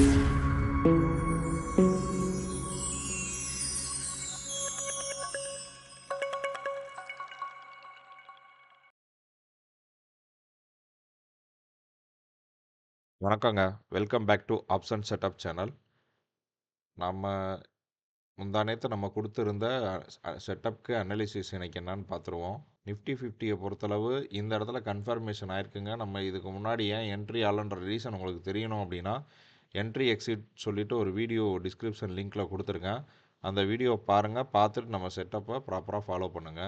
வணக்கங்க. Welcome back to option setup channel. நம்ம முந்தா நேத்து நம்ம குடுத்திருந்த செட்டப்க்கு அனாலிசிஸ் இன்னைக்கு என்னன்னு பார்த்துருவோம். நிஃப்டி 50ய பொறுத்தளவு இந்த இடத்துல கன்ஃபர்மேஷன் ஆயிருக்குங்க. நம்ம இதுக்கு முன்னாடி ஏன் என்ட்ரி ஆகலன்ற ரீசன் உங்களுக்கு தெரியணும் அப்படின்னா, என்ட்ரி எக்ஸிட் சொல்லிட்டு ஒரு வீடியோ டிஸ்கிரிப்ஷன் லிங்க்ல குடுத்துருக்கேன். அந்த வீடியோ பாருங்க. பார்த்துட்டு நம்ம செட்டப்பை ப்ராப்பராக ஃபாலோ பண்ணுங்க.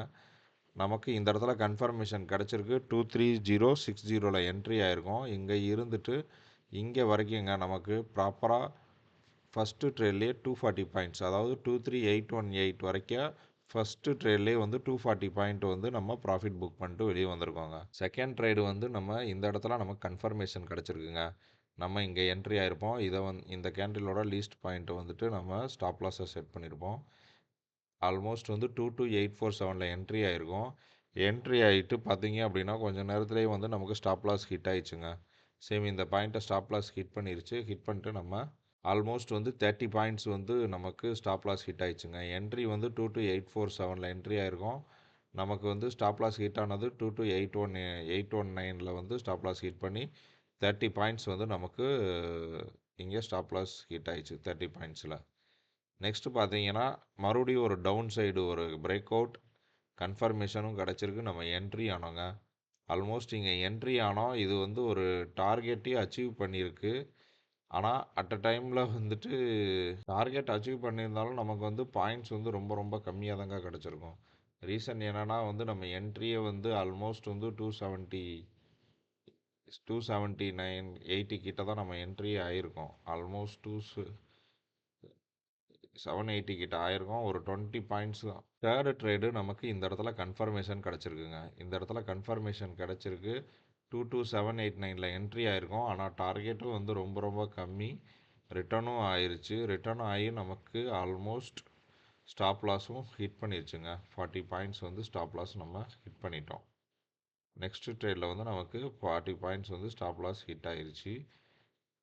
நமக்கு இந்த இடத்துல கன்ஃபர்மேஷன் கிடச்சிருக்கு. 23060ல என்ட்ரி ஆயிருக்கும். இங்கே இருந்துட்டு இங்கே வரைக்குங்க நமக்கு ப்ராப்பராக ஃபஸ்ட்டு ட்ரேட்லேயே 240 பாயிண்ட்ஸ், அதாவது 23818 வரைக்கும் ஃபஸ்ட்டு ட்ரேட்லேயே வந்து 240 பாயிண்ட் வந்து நம்ம ப்ராஃபிட் புக் பண்ணிட்டு வெளியே வந்திருக்கோங்க. செகண்ட் ட்ரேடு வந்து நம்ம இந்த இடத்துல நமக்கு கன்ஃபர்மேஷன் கிடச்சிருக்குங்க. நம்ம இங்கே என்ட்ரி ஆகிருப்போம். இதை இந்த கேண்டிலோட லீஸ்ட் பாயிண்ட்டை வந்துட்டு நம்ம ஸ்டாப் லாஸை செட் பண்ணியிருப்போம். ஆல்மோஸ்ட் வந்து 22847ல் என்ட்ரி ஆகிருக்கும். என்ட்ரி ஆகிட்டு பார்த்தீங்க அப்படின்னா கொஞ்சம் நேரத்துலேயே வந்து நமக்கு ஸ்டாப் லாஸ் ஹிட் ஆயிடுச்சுங்க. சேம் இந்த பாயிண்ட்டை ஸ்டாப் லாஸ் ஹிட் பண்ணிருச்சு. ஹிட் பண்ணிட்டு நம்ம ஆல்மோஸ்ட் வந்து 30 பாயிண்ட்ஸ் வந்து நமக்கு ஸ்டாப் லாஸ் ஹிட் ஆயிடுச்சுங்க. என்ட்ரி வந்து 22847ல் என்ட்ரி ஆகிருக்கும். நமக்கு வந்து ஸ்டாப் லாஸ் ஹிட் ஆனது 22819ல் வந்து ஸ்டாப் லாஸ் ஹிட் பண்ணி 30 பாயிண்ட்ஸ் வந்து நமக்கு இங்கே ஸ்டாப் லாஸ் ஹிட் ஆயிடுச்சு 30 பாயிண்ட்ஸில். நெக்ஸ்ட்டு பார்த்தீங்கன்னா மறுபடியும் ஒரு டவுன் சைடு ஒரு பிரேக் அவுட் கன்ஃபர்மேஷனும் கிடச்சிருக்கு. நம்ம என்ட்ரி ஆனோங்க. ஆல்மோஸ்ட் இங்கே என்ட்ரி ஆனோம். இது வந்து ஒரு டார்கெட்டையும் அச்சீவ் பண்ணியிருக்கு. ஆனால் அட் அ டைமில் வந்துட்டு டார்கெட் அச்சீவ் பண்ணியிருந்தாலும் நமக்கு வந்து பாயிண்ட்ஸ் வந்து ரொம்ப ரொம்ப கம்மியாக தாங்க கிடச்சிருக்கும். ரீசன் என்னென்னா வந்து நம்ம என்ட்ரியை வந்து ஆல்மோஸ்ட் வந்து 279 கிட்ட தான் நம்ம என்ட்ரி ஆகிருக்கோம். ஆல்மோஸ்ட் 780 கிட்ட ஆயிருக்கும். ஒரு 20 பாயிண்ட்ஸ் தான். தேர்டு ட்ரேடு நமக்கு இந்த இடத்துல கன்ஃபர்மேஷன் கிடச்சிருக்குங்க. இந்த இடத்துல கன்ஃபர்மேஷன் கிடச்சிருக்கு. 22789ல் என்ட்ரி ஆயிருக்கும். ஆனால் டார்கெட்டும் வந்து ரொம்ப ரொம்ப கம்மி. ரிட்டர்னும் ஆயிருச்சு. ரிட்டர்னும் ஆகி நமக்கு ஆல்மோஸ்ட் ஸ்டாப் லாஸும் ஹிட் பண்ணிருச்சுங்க. 40 பாயிண்ட்ஸ் வந்து ஸ்டாப் லாஸ் நம்ம ஹிட் பண்ணிட்டோம். நெக்ஸ்ட் ட்ரேடில் வந்து நமக்கு 40 பாயிண்ட்ஸ் வந்து ஸ்டாப் லாஸ் ஹிட் ஆயிருச்சு.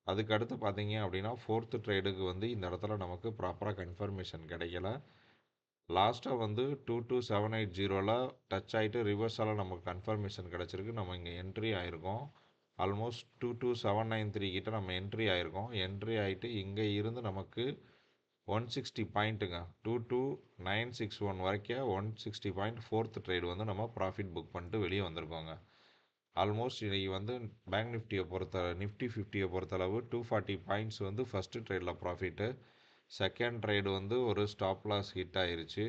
அதுக்கு அடுத்து பார்த்தீங்க அப்படின்னா ஃபோர்த்து ட்ரேடுக்கு வந்து இந்த இடத்துல நமக்கு ப்ராப்பராக கன்ஃபர்மேஷன் கிடைக்கல. லாஸ்ட்டாக வந்து 22780ல் டச் ஆகிட்டு ரிவர்ஸால் நமக்கு கன்ஃபர்மேஷன் கிடச்சிருக்கு. நம்ம இங்கே என்ட்ரி ஆகிருக்கோம். ஆல்மோஸ்ட் 22793 கிட்ட நம்ம என்ட்ரி ஆகிருக்கோம். என்ட்ரி ஆகிட்டு இங்கே இருந்து நமக்கு 160 பாயிண்ட்டுங்க 22961 வரைக்கும் 160 பாயிண்ட் ஃபோர்த் ட்ரேடு வந்து நம்ம ப்ராஃபிட் புக் பண்ணிட்டு வெளியே வந்திருக்கோங்க. ஆல்மோஸ்ட் இன்றைக்கி வந்து பேங்க் நிஃப்டி 50யை பொறுத்தளவு 240 பாயிண்ட்ஸ் வந்து ஃபஸ்ட்டு ட்ரேடில் ப்ராஃபிட்டு. செகண்ட் ட்ரேடு வந்து ஒரு ஸ்டாப் லாஸ் ஹிட் ஆயிருச்சு.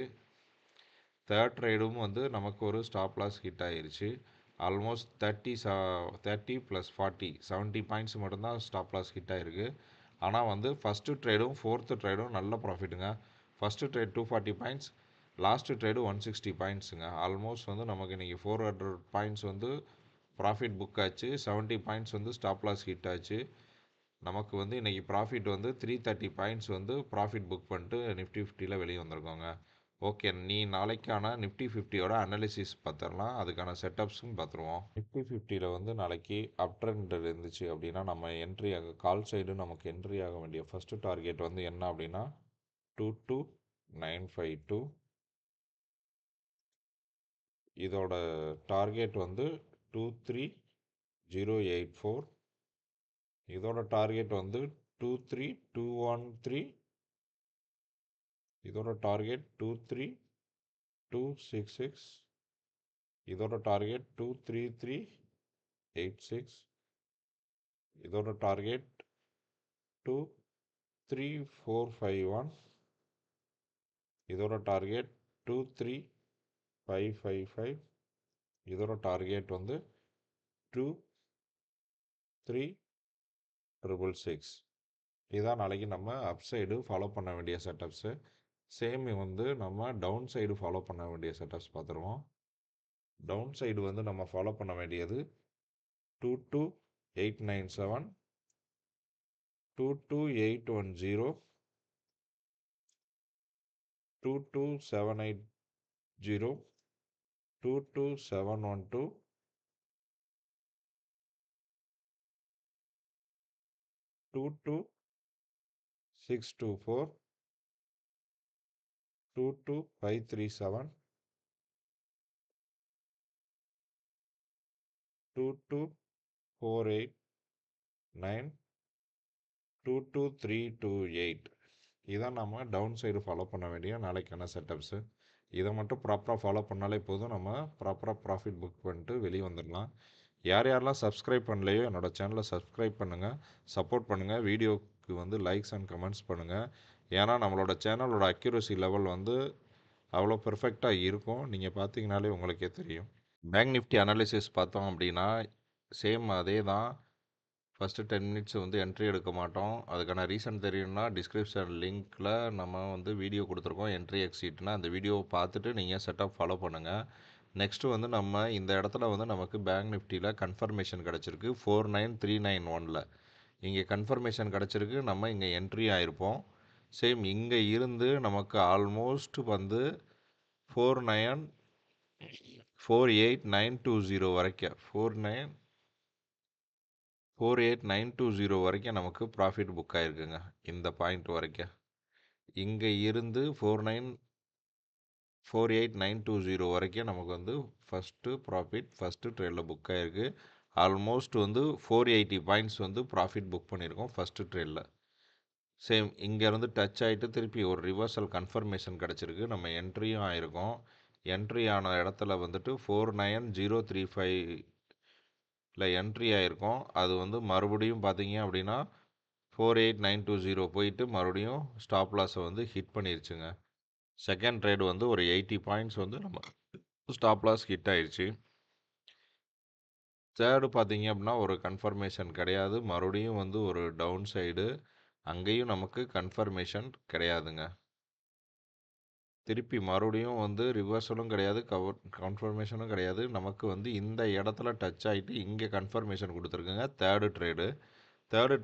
தேர்ட் ட்ரேடும் வந்து நமக்கு ஒரு ஸ்டாப் லாஸ் ஹிட் ஆயிருச்சு. ஆல்மோஸ்ட் 30 + 40 70 பாயிண்ட்ஸ் மட்டும்தான் ஸ்டாப் லாஸ் ஹிட் ஆயிருக்கு. ஆனால் வந்து ஃபஸ்ட்டு ட்ரேடும் ஃபோர்த்து ட்ரேடும் நல்ல ப்ராஃபிட்டுங்க. First trade 240 points, last trade 160 பாயிண்ட்ஸுங்க. ஆல்மோஸ்ட் வந்து நமக்கு இன்றைக்கி 400 பாயிண்ட்ஸ் வந்து ப்ராஃபிட் புக் ஆச்சு. 70 பாயிண்ட்ஸ் வந்து ஸ்டாப் லாஸ் ஹிட் ஆச்சு. நமக்கு வந்து இன்றைக்கி ப்ராஃபிட் வந்து 330 பாயிண்ட்ஸ் வந்து ப்ராஃபிட் புக் பண்ணிட்டு நிஃப்டி 50யில் வெளியே வந்திருக்கோங்க. ஓகே, நாளைக்கான நிஃப்டி 50யோட அனாலிசிஸ் பார்த்துடலாம். அதுக்கான செட்டப்ஸும் பார்த்துருவோம். நிஃப்டி 50யில் வந்து நாளைக்கு அப் ட்ரெண்ட் இருந்துச்சு அப்படின்னா நம்ம என்ட்ரி ஆக கால் சைடு நமக்கு என்ட்ரி ஆக வேண்டிய ஃபஸ்ட்டு டார்கெட் வந்து என்ன அப்படின்னா 22952. இதோட டார்கெட் வந்து 23084. இதோட டார்கெட் வந்து 23213. இதோட டார்கெட் 23266. இதோட டார்கெட் 23386. இதோட டார்கெட் 23451. இதோட டார்கெட் 23555. இதோட டார்கெட் வந்து 23666. இதுதான் நாளைக்கு நம்ம அப் சைடு ஃபாலோ பண்ண வேண்டிய செட்டப்ஸு. சேம் வந்து நம்ம டவுன் சைடு ஃபாலோ பண்ண வேண்டிய செட்டப்ஸ் பார்த்துருவோம். டவுன் சைடு வந்து நம்ம ஃபாலோ பண்ண வேண்டியது 22897, 22810, 22780, 22712, 22 624 22537 22489 22328. இதான் நம்ம டவுன் சைடு ஃபாலோ பண்ண வேண்டிய நாளைக்கான செட்டப்ஸு. இதை மட்டும் ப்ராப்பராக ஃபாலோ பண்ணாலே போதும், நம்ம ப்ராப்பராக ப்ராஃபிட் புக் பண்ணிட்டு வெளியே வந்துடலாம். யார் யாரெல்லாம் சப்ஸ்கிரைப் பண்ணலையோ என்னோடய சேனலை சப்ஸ்கிரைப் பண்ணுங்கள், சப்போர்ட் பண்ணுங்கள், வீடியோவுக்கு வந்து லைக்ஸ் அண்ட் கமெண்ட்ஸ் பண்ணுங்கள். ஏன்னா நம்மளோட சேனலோட அக்யூரசி லெவல் வந்து அவ்வளோ பெர்ஃபெக்டாக இருக்கும். நீங்கள் பார்த்தீங்கனாலே உங்களுக்கே தெரியும். பேங்க் நிஃப்டி அனாலிசிஸ் பார்த்தோம் அப்படின்னா சேம் அதே தான். ஃபஸ்ட்டு 10 மினிட்ஸ் வந்து என்ட்ரி எடுக்க மாட்டோம். அதுக்கான ரீசன் தெரியும்னா டிஸ்கிரிப்ஷன் லிங்க்கில் நம்ம வந்து வீடியோ கொடுத்துருக்கோம், என்ட்ரி எக்ஸிட்னா அந்த வீடியோவை பார்த்துட்டு நீங்கள் செட்டப் ஃபாலோ பண்ணுங்கள். நெக்ஸ்ட்டு வந்து நம்ம இந்த இடத்துல வந்து நமக்கு பேங்க் நிஃப்டியில் கன்ஃபர்மேஷன் கிடச்சிருக்கு 49391. இங்கே கன்ஃபர்மேஷன் கிடச்சிருக்கு, நம்ம இங்கே என்ட்ரி ஆகிருப்போம். சேம் இங்கே இருந்து நமக்கு ஆல்மோஸ்ட் வந்து 48920 வரைக்கும் 48920 வரைக்கும் நமக்கு ப்ராஃபிட் புக் ஆகிருக்குங்க. இந்த பாயிண்ட் வரைக்கும் இங்கே இருந்து 48920 வரைக்கும் நமக்கு வந்து ஃபஸ்ட்டு ப்ராஃபிட் ஃபஸ்ட்டு ட்ரேடில் புக் ஆகிருக்கு. ஆல்மோஸ்ட் வந்து 480 பாயிண்ட்ஸ் வந்து ப்ராஃபிட் புக் பண்ணியிருக்கோம் ஃபஸ்ட்டு ட்ரேடில். சேம் இங்கேருந்து டச் ஆகிட்டு திருப்பி ஒரு ரிவர்சல் கன்ஃபர்மேஷன் கிடச்சிருக்கு, நம்ம என்ட்ரியும் ஆகிருக்கோம். என்ட்ரி ஆன இடத்துல வந்துட்டு 49035 என்ட்ரி ஆகிருக்கோம். அது வந்து மறுபடியும் பார்த்தீங்க அப்படின்னா 48920 போயிட்டு மறுபடியும் ஸ்டாப் லாஸை வந்து ஹிட் பண்ணிருச்சுங்க. செகண்ட் ட்ரேடு வந்து ஒரு 80 பாயிண்ட்ஸ் வந்து நம்ம ஸ்டாப் லாஸ் ஹிட் ஆயிடுச்சு. தேர்டு பார்த்தீங்க அப்படின்னா ஒரு கன்ஃபர்மேஷன் கிடையாது, மறுபடியும் வந்து ஒரு டவுன் சைடு, அங்கேயும் நமக்கு கன்ஃபர்மேஷன் கிடையாதுங்க. திருப்பி மறுபடியும் வந்து ரிவர்சலும் கிடையாது, கன்ஃபர்மேஷனும் கிடையாது. நமக்கு வந்து இந்த இடத்துல டச் ஆகிட்டு இங்கே கன்ஃபர்மேஷன் கொடுத்துருக்குங்க. தேர்டு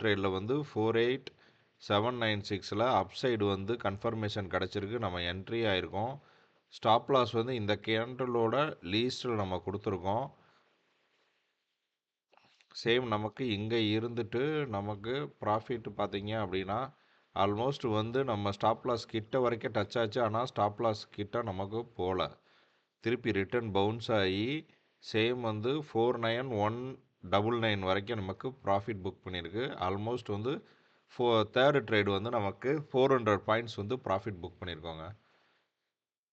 ட்ரேடில் வந்து 48796 அப்சைடு வந்து கன்ஃபர்மேஷன் கிடச்சிருக்கு, நம்ம என்ட்ரி ஆகிருக்கோம். ஸ்டாப் லாஸ் வந்து இந்த கேண்டலோட லீஸ்ட்டில் நம்ம கொடுத்துருக்கோம். சேம் நமக்கு இங்கே இருந்துட்டு நமக்கு ப்ராஃபிட் பார்த்தீங்க அப்படின்னா ஆல்மோஸ்ட் வந்து நம்ம ஸ்டாப் லாஸ் கிட்ட வரைக்கும் டச் ஆச்சு, ஆனால் ஸ்டாப் லாஸ் கிட்ட நமக்கு போகல. திருப்பி ரிட்டர்ன் பவுன்ஸ் ஆகி சேம் வந்து 49199 வரைக்கும் நமக்கு ப்ராஃபிட் புக் பண்ணியிருக்கு. ஆல்மோஸ்ட் வந்து தேர்டு ட்ரேடு வந்து நமக்கு 400 பாயிண்ட்ஸ் வந்து ப்ராஃபிட் புக் பண்ணியிருக்கோங்க.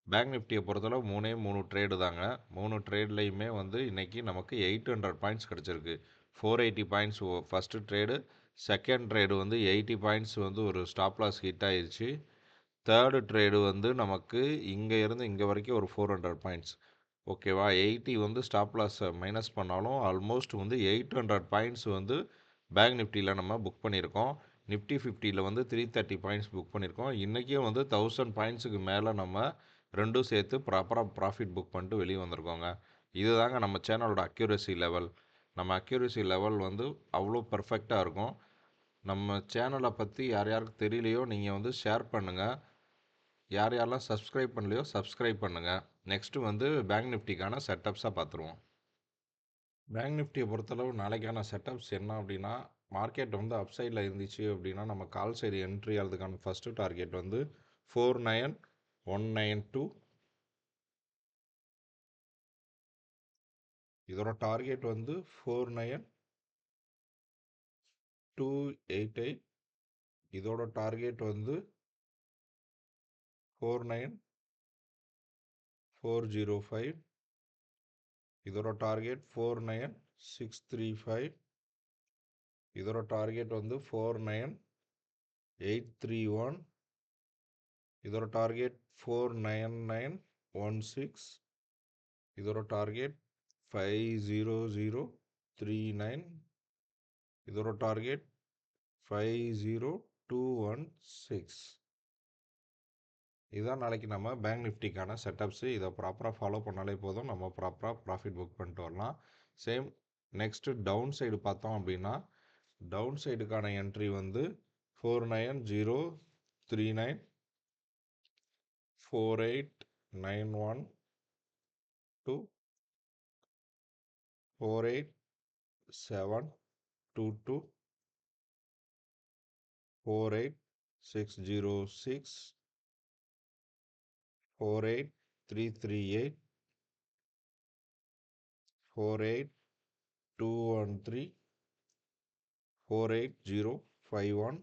பேங்க் நிஃப்டியை பொறுத்தளவு 3 ட்ரேடு தாங்க. 3 ட்ரேட்லேயுமே வந்து இன்றைக்கி நமக்கு 800 பாயிண்ட்ஸ் கிடச்சிருக்கு. 480 points first trade, second trade வந்து 80 பாயிண்ட்ஸ் வந்து ஒரு ஸ்டாப் லாஸ் ஹிட் ஆயிடுச்சு. தேர்டு ட்ரேடு வந்து நமக்கு இங்கே இருந்து இங்கே வரைக்கும் ஒரு 400 பாயிண்ட்ஸ், ஓகேவா. 80 வந்து ஸ்டாப் லாஸை மைனஸ் பண்ணாலும் ஆல்மோஸ்ட் வந்து 800 பாயிண்ட்ஸ் வந்து பேங்க் நிஃப்டியில் நம்ம புக் பண்ணியிருக்கோம். நிஃப்டி 50யில் வந்து 330 பாயிண்ட்ஸ் புக் பண்ணியிருக்கோம். இன்றைக்கும் வந்து 1000 பாயிண்ட்ஸுக்கு மேலே நம்ம ரெண்டும் சேர்த்து ப்ராப்பராக ப்ராஃபிட் புக் பண்ணிட்டு வெளியே வந்திருக்கோங்க. இதுதாங்க நம்ம சேனலோட அக்யூரசி லெவல். நம்ம அக்யூரசி லெவல் வந்து அவ்வளோ பர்ஃபெக்டாக இருக்கும். நம்ம சேனலை பற்றி யார் யாருக்கு தெரியலையோ நீங்கள் வந்து ஷேர் பண்ணுங்கள். யார் யாரெல்லாம் சப்ஸ்கிரைப் பண்ணலையோ சப்ஸ்கிரைப் பண்ணுங்கள். நெக்ஸ்ட்டு வந்து பேங்க் நிஃப்டிக்கான செட்டப்ஸாக பார்த்துருவோம். பேங்க் நிஃப்டியை பொறுத்தளவு நாளைக்கான செட்டப்ஸ் என்ன அப்படின்னா, மார்க்கெட் வந்து அப் சைடில் இருந்துச்சு அப்படின்னா நம்ம கால் சைடு என்ட்ரி ஆகிறதுக்கான ஃபஸ்ட்டு டார்கெட் வந்து 49192. இதோட டார்கெட் வந்து 49288. இதோட டார்கெட் வந்து 49405. இதோட டார்கெட் 49635. இதோட டார்கெட் வந்து 49831. இதோட டார்கெட் 49916. இதோட டார்கெட் 50039. இதோட டார்கெட் 50216. இதுதான் நாளைக்கு நம்ம பேங்க் நிஃப்டிக்கான செட்டப்ஸு. இதை ப்ராப்பராக ஃபாலோ பண்ணாலே போதும், நம்ம ப்ராப்பராக ப்ராஃபிட் புக் பண்ணிட்டு வரலாம். சேம் நெக்ஸ்ட்டு டவுன் சைடு பார்த்தோம் அப்படின்னா டவுன் சைடுக்கான என்ட்ரி வந்து 49039, 48912, 48722, 606 48338 48213 48051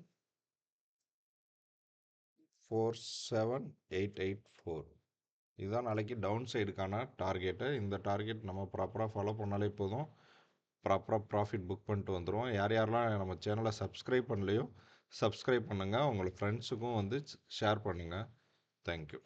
47884. இதுதான் நாளைக்கு டவுன் சைடுக்கான டார்கெட்டு. இந்த டார்கெட் நம்ம ப்ராப்பராக ஃபாலோ பண்ணாலே போதும். ப்ராப்பராக ப்ராஃபிட் புக் பண்ணிட்டு வந்துடும். யார் யாரெல்லாம் நம்ம சேனலை சப்ஸ்கிரைப் பண்ணலையோ சப்ஸ்கிரைப் பண்ணுங்கள். உங்கள் ஃப்ரெண்ட்ஸுக்கும் வந்து ஷேர் பண்ணுங்கள். தேங்க்யூ.